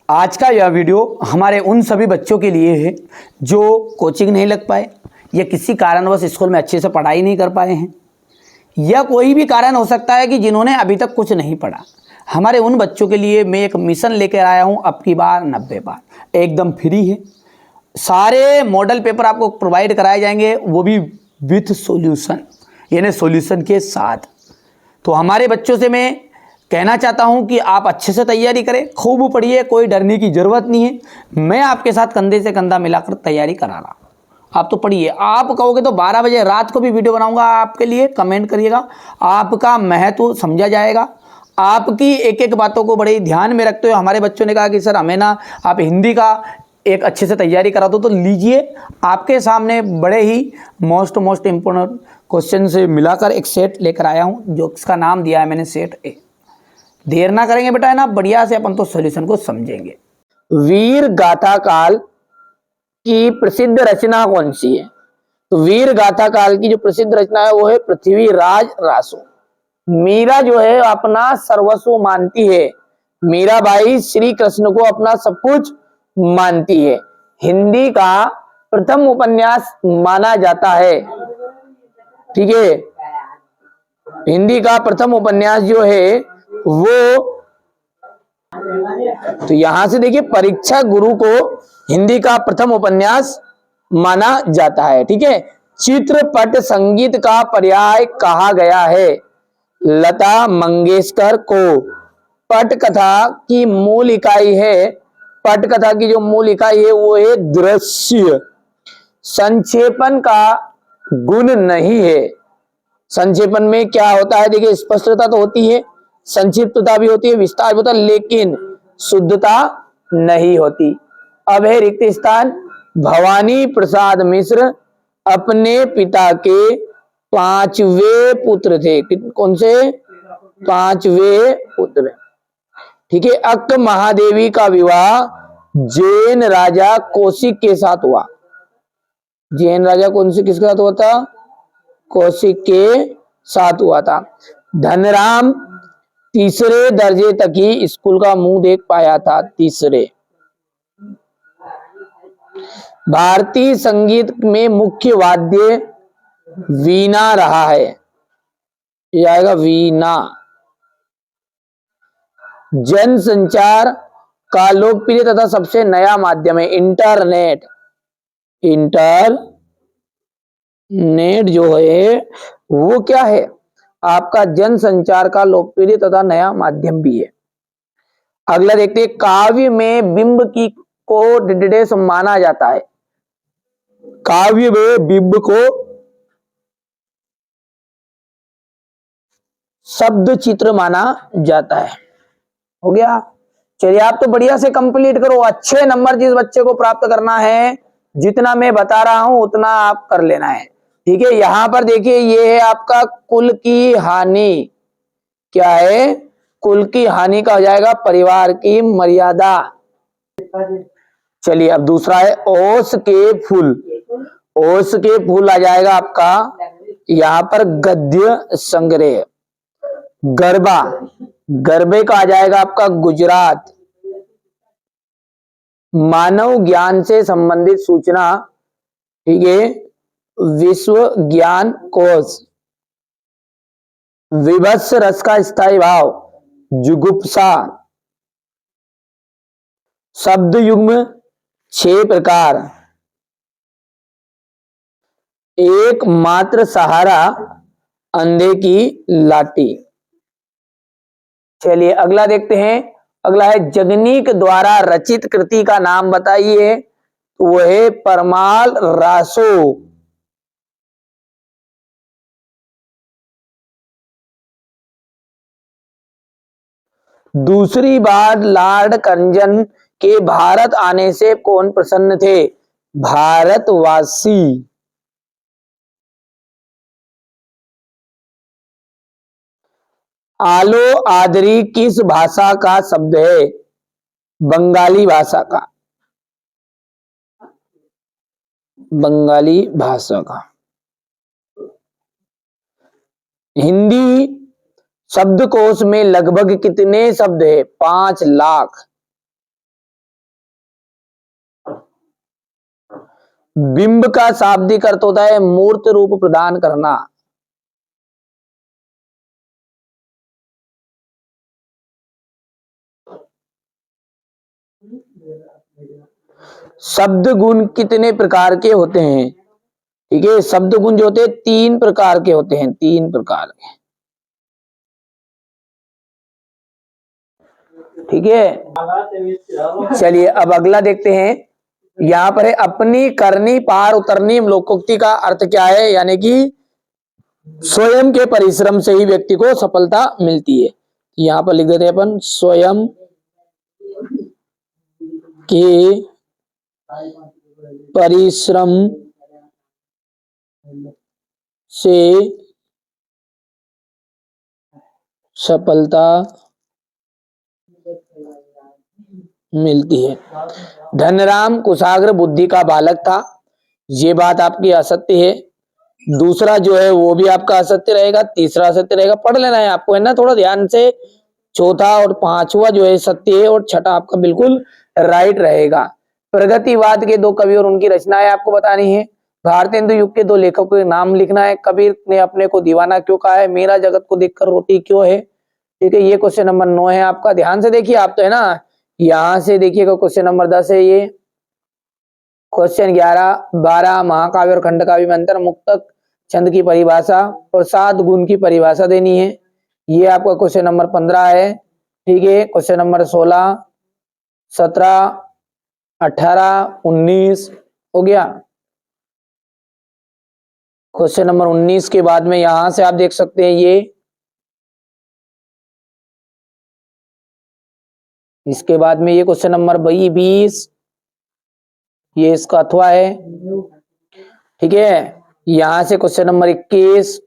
आज का यह वीडियो हमारे उन सभी बच्चों के लिए है जो कोचिंग नहीं लग पाए या किसी कारणवश स्कूल में अच्छे से पढ़ाई नहीं कर पाए हैं, या कोई भी कारण हो सकता है कि जिन्होंने अभी तक कुछ नहीं पढ़ा। हमारे उन बच्चों के लिए मैं एक मिशन लेकर आया हूं, अब की बार 90 बार, एकदम फ्री है। सारे मॉडल पेपर आपको प्रोवाइड कराए जाएंगे, वो भी विथ सॉल्यूशन, यानी सॉल्यूशन के साथ। तो हमारे बच्चों से मैं कहना चाहता हूं कि आप अच्छे से तैयारी करें, खूब पढ़िए, कोई डरने की ज़रूरत नहीं है। मैं आपके साथ कंधे से कंधा मिलाकर तैयारी करा रहा हूं, आप तो पढ़िए। आप कहोगे तो 12 बजे रात को भी वीडियो बनाऊंगा आपके लिए, कमेंट करिएगा, आपका महत्व समझा जाएगा। आपकी एक एक बातों को बड़े ध्यान में रखते हुए हमारे बच्चों ने कहा कि सर हमें ना आप हिंदी का एक अच्छे से तैयारी करा दो, तो लीजिए, आपके सामने बड़े ही मोस्ट इम्पोर्टेंट क्वेश्चन से मिलाकर एक सेट लेकर आया हूं, जो इसका नाम दिया है मैंने सेट ए। देर ना करेंगे बेटा, है ना, बढ़िया से अपन तो सॉल्यूशन को समझेंगे। वीर गाथा काल की प्रसिद्ध रचना कौन सी है? तो वीर गाथा काल की जो प्रसिद्ध रचना है वो है पृथ्वीराज रासो। मीरा जो है अपना सर्वस्व मानती है, मीराबाई श्री कृष्ण को अपना सब कुछ मानती है। हिंदी का प्रथम उपन्यास माना जाता है, ठीक है। हिंदी का प्रथम उपन्यास जो है वो, तो यहां से देखिए, परीक्षा गुरु को हिंदी का प्रथम उपन्यास माना जाता है, ठीक है। चित्रपट संगीत का पर्याय कहा गया है लता मंगेशकर को। पटकथा की मूल इकाई है, पटकथा की जो मूल इकाई है वो है दृश्य। संक्षेपण का गुण नहीं है। संक्षेपण में क्या होता है, देखिए, स्पष्टता तो होती है, संक्षिप्तता भी होती है, विस्तार भी होता है, लेकिन शुद्धता नहीं होती। अब है रिक्त स्थान। भवानी प्रसाद मिश्र अपने पिता के 5वें पुत्र थे। कौन से? 5वें पुत्र, ठीक है। अक्क महादेवी का विवाह जैन राजा कौशिक के साथ हुआ। जैन राजा कौन से किसके साथ हुआ था? कौशिक के साथ हुआ था। धनराम तीसरे दर्जे तक ही स्कूल का मुंह देख पाया था, तीसरे। भारतीय संगीत में मुख्य वाद्य वीणा रहा है, ये आएगा वीणा। जन संचार का लोकप्रिय तथा सबसे नया माध्यम है इंटरनेट। इंटरनेट जो है वो क्या है? आपका जन संचार का लोकप्रिय तथा नया माध्यम भी है। अगला देखते हैं, काव्य में बिंब की को डिडेस माना जाता है। काव्य में बिंब को शब्द चित्र माना जाता है। हो गया? चलिए, आप तो बढ़िया से कंप्लीट करो। अच्छे नंबर जिस बच्चे को प्राप्त करना है, जितना मैं बता रहा हूं उतना आप कर लेना है, ठीक है। यहां पर देखिए, ये है आपका कुल की हानि। क्या है? कुल की हानि का हो जाएगा परिवार की मर्यादा। चलिए, अब दूसरा है ओस के फूल। ओस के फूल आ जाएगा आपका यहां पर गद्य संग्रह। गरबा, गरबे का आ जाएगा आपका गुजरात। मानव ज्ञान से संबंधित सूचना, ठीक है, विश्व ज्ञान कोश। विभत्स रस का स्थायी भाव, जुगुप्सा। शब्द युग्म 6 प्रकार। एकमात्र सहारा, अंधे की लाठी। चलिए, अगला देखते हैं। अगला है जगनीक द्वारा रचित कृति का नाम बताइए। वो है परमाल रासो। दूसरी बार लॉर्ड करजन के भारत आने से कौन प्रसन्न थे? भारतवासी। आलो आदरी किस भाषा का शब्द है? बंगाली भाषा का, बंगाली भाषा का। हिंदी शब्दकोश में लगभग कितने शब्द है? 5 लाख। बिंब का शाब्दिक अर्थ होता है मूर्त रूप प्रदान करना। शब्द गुण कितने प्रकार के होते हैं? ठीक है, शब्द गुण जो होते हैं 3 प्रकार के होते हैं, 3 प्रकार के। ठीक है, चलिए अब अगला देखते हैं। यहां पर है अपनी करनी पार उतरनी लोकोक्ति का अर्थ क्या है? यानी कि स्वयं के परिश्रम से ही व्यक्ति को सफलता मिलती है। यहां पर लिख देते हैं अपन, स्वयं के परिश्रम से सफलता मिलती है। धनराम कुशाग्र बुद्धि का बालक था, ये बात आपकी असत्य है। दूसरा जो है वो भी आपका असत्य रहेगा, तीसरा असत्य रहेगा। पढ़ लेना है आपको, है ना, थोड़ा ध्यान से। चौथा और पांचवा जो है सत्य है और छठा आपका बिल्कुल राइट रहेगा। प्रगतिवाद के 2 कवि और उनकी रचनाएं आपको बतानी है। भारतेंदु युग के 2 लेखकों के नाम लिखना है। कबीर ने अपने को दीवाना क्यों कहा है? मेरा जगत को देखकर रोती क्यों है? ठीक है, ये क्वेश्चन नंबर 9 है आपका। ध्यान से देखिए आप, तो है ना, यहां से देखिएगा क्वेश्चन नंबर 10 है ये। क्वेश्चन 11, 12 महाकाव्य और खंडकाव्य में अंतर, मुक्तक छंद की परिभाषा और 7 गुण की परिभाषा देनी है। ये आपका क्वेश्चन नंबर 15 है। ठीक है, क्वेश्चन नंबर 16, 17, 18, 19 हो गया। क्वेश्चन नंबर 19 के बाद में यहां से आप देख सकते हैं ये, इसके बाद में ये क्वेश्चन नंबर 20, ये इसका अथवा है। ठीक है, यहां से क्वेश्चन नंबर 21,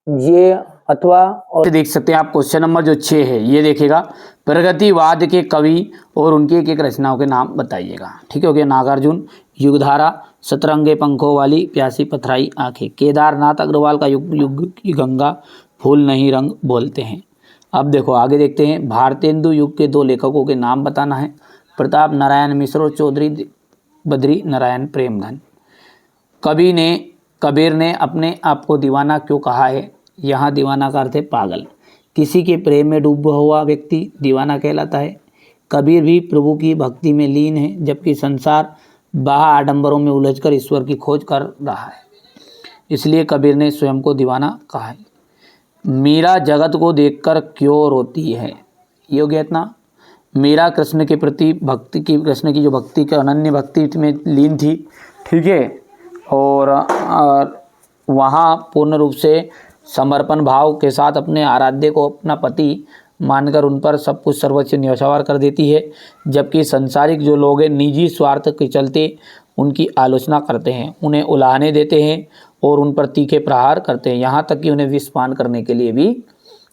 ये अथवा। और देख सकते हैं आप क्वेश्चन नंबर जो 6 है ये देखिएगा, प्रगतिवाद के कवि और उनकी एक एक रचनाओं के नाम बताइएगा। ठीक है, हो गया। नागार्जुन, युगधारा, सतरंगे पंखों वाली, प्यासी पथराई आंखें, केदारनाथ अग्रवाल का युग युग की गंगा, फूल नहीं रंग बोलते हैं। अब देखो आगे देखते हैं। भारतेंदु युग के 2 लेखकों के नाम बताना है, प्रताप नारायण मिश्र और चौधरी बद्री नारायण प्रेमधन। कबीर ने अपने आप को दीवाना क्यों कहा है? यहाँ दीवाना का अर्थ है पागल। किसी के प्रेम में डूबा हुआ व्यक्ति दीवाना कहलाता है। कबीर भी प्रभु की भक्ति में लीन है, जबकि संसार बाह्य आडंबरों में उलझकर ईश्वर की खोज कर रहा है, इसलिए कबीर ने स्वयं को दीवाना कहा है। मीरा जगत को देखकर क्यों रोती है? ये हो गया इतना। मीरा कृष्ण के प्रति भक्ति की, कृष्ण की जो भक्ति के अनन्य भक्ति में लीन थी। ठीक है, और वहाँ पूर्ण रूप से समर्पण भाव के साथ अपने आराध्य को अपना पति मानकर उन पर सब कुछ सर्वोच्च न्यौछावर कर देती है, जबकि संसारिक जो लोग हैं निजी स्वार्थ के चलते उनकी आलोचना करते हैं, उन्हें उलाहने देते हैं और उन पर तीखे प्रहार करते हैं, यहाँ तक कि उन्हें विष पान करने के लिए भी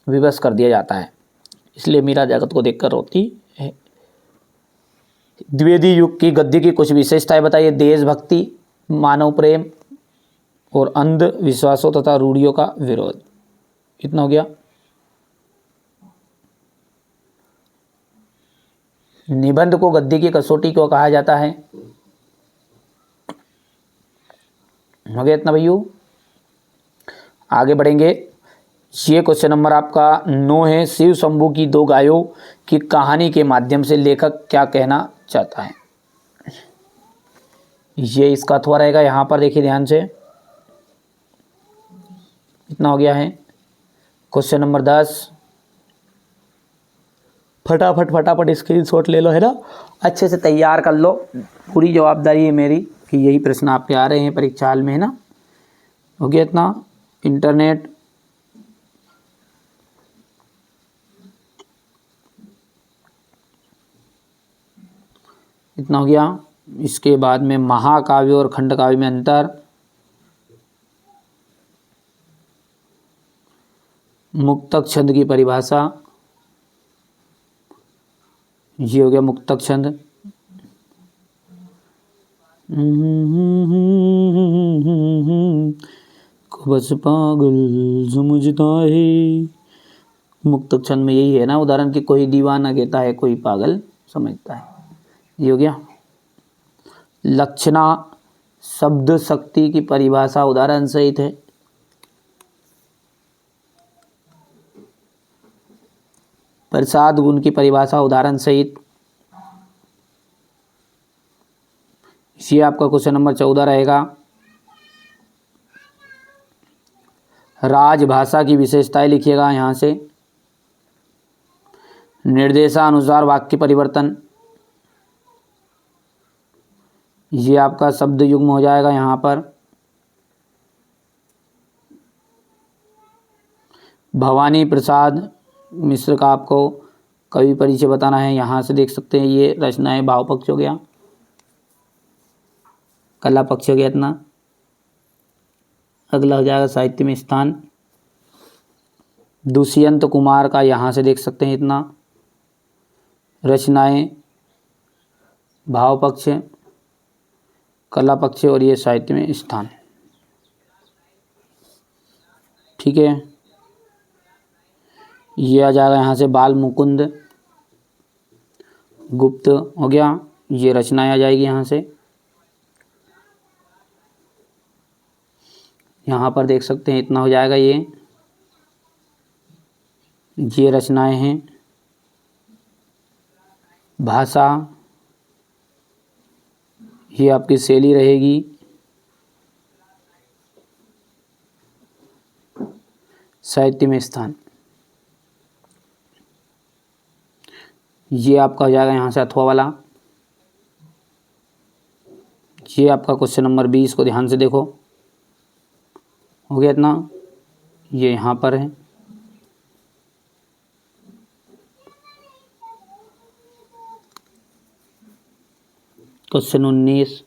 विवश कर दिया जाता है। इसलिए मीरा जगत को देखकर रोती है। द्विवेदी युग की गद्य की कुछ विशेषताएं बताइए। देशभक्ति, मानव प्रेम और अंधविश्वासों तथा रूढ़ियों का विरोध। इतना हो गया। निबंध को गद्य की कसौटी क्यों कहा जाता है? हो गया इतना भैया। आगे बढ़ेंगे। ये क्वेश्चन नंबर आपका 9 है। शिव शंभू की 2 गायों की कहानी के माध्यम से लेखक क्या कहना चाहता है? ये इसका अथवा रहेगा। यहाँ पर देखिए ध्यान से, इतना हो गया है। क्वेश्चन नंबर 10, फटाफट स्क्रीनशॉट ले लो, है ना, अच्छे से तैयार कर लो। पूरी जवाबदारी है मेरी कि यही प्रश्न आपके आ रहे हैं परीक्षा हाल में, है ना। हो गया इतना। इंटरनेट, इतना हो गया। इसके बाद में महाकाव्य और खंडकाव्य में अंतर, मुक्तक छंद की परिभाषा, ये हो गया मुक्तक छंद। बस पागल समझता है, मुक्तक छंद में यही है ना उदाहरण कि कोई दीवाना कहता है, कोई पागल समझता है। ये हो गया। लक्षणा शब्द शक्ति की परिभाषा उदाहरण सहित है। प्रसाद गुण की परिभाषा उदाहरण सहित। ये आपका क्वेश्चन नंबर 14 रहेगा। राजभाषा की विशेषताएं लिखिएगा यहाँ से। निर्देशानुसार वाक्य परिवर्तन, ये आपका शब्द युग्म हो जाएगा यहाँ पर। भवानी प्रसाद मिश्र का आपको कवि परिचय बताना है, यहाँ से देख सकते हैं। ये रचनाएं भाव पक्ष हो गया, कला पक्ष हो गया इतना। अगला हो जाएगा साहित्य में स्थान। दुष्यंत कुमार का यहाँ से देख सकते हैं इतना। रचनाएं भाव पक्ष, कला पक्ष और ये साहित्य में स्थान। ठीक है, ये आ जाएगा यहाँ से बाल मुकुंद गुप्त हो गया। ये रचनाएं आ जाएगी यहाँ से। यहाँ पर देख सकते हैं इतना हो जाएगा। ये रचनाएं हैं। भाषा, ये आपकी शैली रहेगी। साहित्य में स्थान, ये आपका हो जाएगा यहाँ से अथवा वाला। ये आपका क्वेश्चन नंबर 20 को ध्यान से देखो, हो गया इतना। ये यहाँ पर है। क्वेश्चन 19